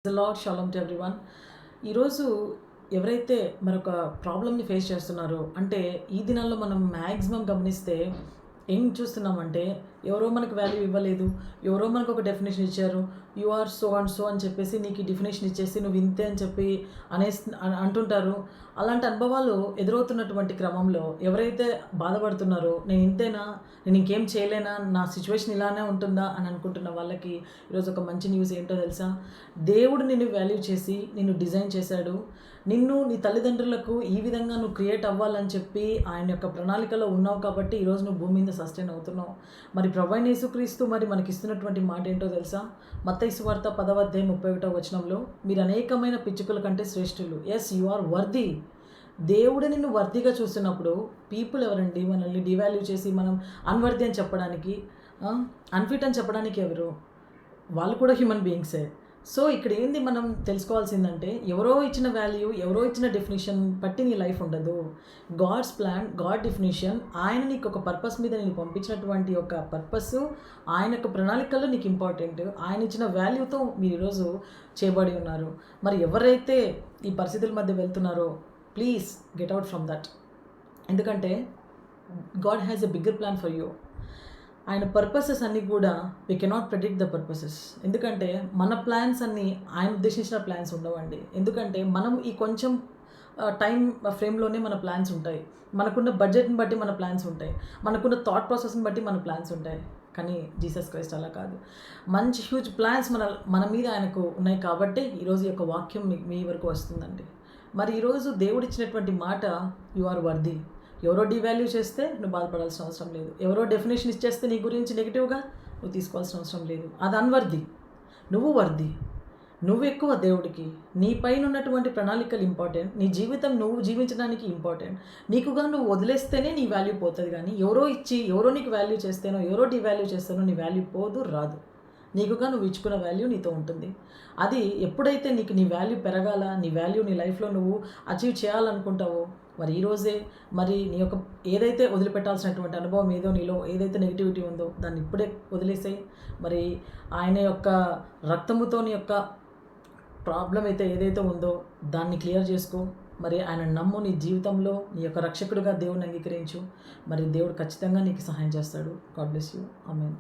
Lord shalom to everyone. ఈరోజు ఎవరైతే మరొక ప్రాబ్లమ్ని ఫేస్ చేస్తున్నారో, అంటే ఈ దినాల్లో మనం మ్యాక్సిమం గమనిస్తే ఏం చూస్తున్నామంటే, ఎవరో మనకు వాల్యూ ఇవ్వలేదు, ఎవరో మనకు ఒక డెఫినేషన్ ఇచ్చారు, you are so and so అని చెప్పేసి నీకు ఈ డెఫినేషన్ ఇచ్చేసి నువ్వు ఇంతే అని చెప్పి అంటుంటారు. అలాంటి అనుభవాలు ఎదురవుతున్నటువంటి క్రమంలో ఎవరైతే బాధపడుతున్నారో, నేను ఇంతేనా, నేను ఇంకేం చేయలేనా, నా సిచ్యువేషన్ ఇలానే ఉంటుందా అని అనుకుంటున్న వాళ్ళకి ఈరోజు ఒక మంచి న్యూస్ ఏంటో తెలుసా? దేవుడు నిన్ను వాల్యూ చేసి నిన్ను డిజైన్ చేశాడు. నిన్ను నీ తల్లిదండ్రులకు ఈ విధంగా నువ్వు క్రియేట్ అవ్వాలని చెప్పి ఆయన యొక్క ప్రణాళికలో ఉన్నావు కాబట్టి ఈరోజు నువ్వు భూమి మీద సస్టైన్ అవుతున్నావు. మరి ప్రభువైన యేసుక్రీస్తు మరి మనకి ఇస్తున్నటువంటి మాట ఏంటో తెలుసా? మత్తయి సువార్త 10:31 మీరు అనేకమైన పిచ్చుకల కంటే శ్రేష్ఠులు. Yes, you are worthy. దేవుడు నిన్ను వర్దిగా చూస్తున్నప్పుడు పీపుల్ ఎవరండి మనల్ని డివాల్యూ చేసి మనం అన్వర్ది అని చెప్పడానికి, అన్ఫిట్ అని చెప్పడానికి ఎవరు? వాళ్ళు కూడా హ్యూమన్ బీయింగ్సే. సో ఇక్కడ ఏంది మనం తెలుసుకోవాల్సిందంటే, ఎవరో ఇచ్చిన వాల్యూ, ఎవరో ఇచ్చిన డెఫినేషన్ బట్టి నీ లైఫ్ ఉండదు. గాడ్స్ ప్లాన్, గాడ్ డెఫినేషన్, ఆయన నీకు ఒక పర్పస్ మీద నేను పంపించినటువంటి ఒక పర్పస్, ఆయన యొక్క ప్రణాళికల్లో నీకు ఇంపార్టెంట్. ఆయన ఇచ్చిన వాల్యూతో మీరు ఈరోజు చేయబడి ఉన్నారు. మరి ఎవరైతే ఈ పరిస్థితుల మధ్య వెళ్తున్నారో, please get out from that. ఎందుకంటే God has a bigger plan for you. ఆయన పర్పసెస్ అన్నీ కూడా we cannot predict the purposes. ఎందుకంటే మన ప్లాన్స్ అన్నీ ఆయన ఉద్దేశించిన ప్లాన్స్ ఉండవండి. ఎందుకంటే మనం ఈ కొంచెం టైం ఫ్రేమ్లోనే మన ప్లాన్స్ ఉంటాయి. మనకున్న బడ్జెట్ని బట్టి మన ప్లాన్స్ ఉంటాయి. మనకున్న థాట్ ప్రాసెస్ని బట్టి మన ప్లాన్స్ ఉంటాయి. కానీ జీసస్ క్రైస్ట్ అలా కాదు. మంచి హ్యూజ్ ప్లాన్స్ మన మీద ఆయనకు ఉన్నాయి కాబట్టి ఈరోజు ఈ యొక్క వాక్యం మీ వరకు వస్తుందండి. మరి ఈరోజు దేవుడిచ్చినటువంటి మాట, యు ఆర్ వర్ది. ఎవరో డివాల్యూ చేస్తే నువ్వు బాధపడాల్సిన అవసరం లేదు. ఎవరో డెఫినేషన్ ఇచ్చేస్తే నీ గురించి నెగిటివ్గా నువ్వు తీసుకోవాల్సిన అవసరం లేదు. అది అన్వర్ది. నువ్వు వర్ది. నువ్వు ఎక్కువ దేవుడికి. నీ పైన ఉన్నటువంటి ప్రణాళికలు ఇంపార్టెంట్. నీ జీవితం నువ్వు జీవించడానికి ఇంపార్టెంట్. నీకుగా నువ్వు వదిలేస్తేనే నీ వాల్యూ పోతుంది. కానీ ఎవరో ఇచ్చి ఎవరో నీకు వాల్యూ చేస్తేనో, ఎవరో డివాల్యూ చేస్తేనో నీ వాల్యూ పోదు, రాదు. నీకుగా నువ్వు ఇచ్చుకున్న వాల్యూ నీతో ఉంటుంది. అది ఎప్పుడైతే నీకు నీ వాల్యూ పెరగాల, నీ వాల్యూ నీ లైఫ్లో నువ్వు అచీవ్ చేయాలనుకుంటావో, మరి ఈరోజే మరి నీ యొక్క ఏదైతే వదిలిపెట్టాల్సినటువంటి అనుభవం ఏదో, నీలో ఏదైతే నెగిటివిటీ ఉందో దాన్ని ఇప్పుడే వదిలేసేయి. మరి ఆయన యొక్క రక్తముతో నీ యొక్క ప్రాబ్లం అయితే ఏదైతే ఉందో దాన్ని క్లియర్ చేసుకో. మరి ఆయన నమ్ము. నీ జీవితంలో నీ యొక్క రక్షకుడిగా దేవుని అంగీకరించు. మరి దేవుడు ఖచ్చితంగా నీకు సహాయం చేస్తాడు. God bless you. ఆమేన్.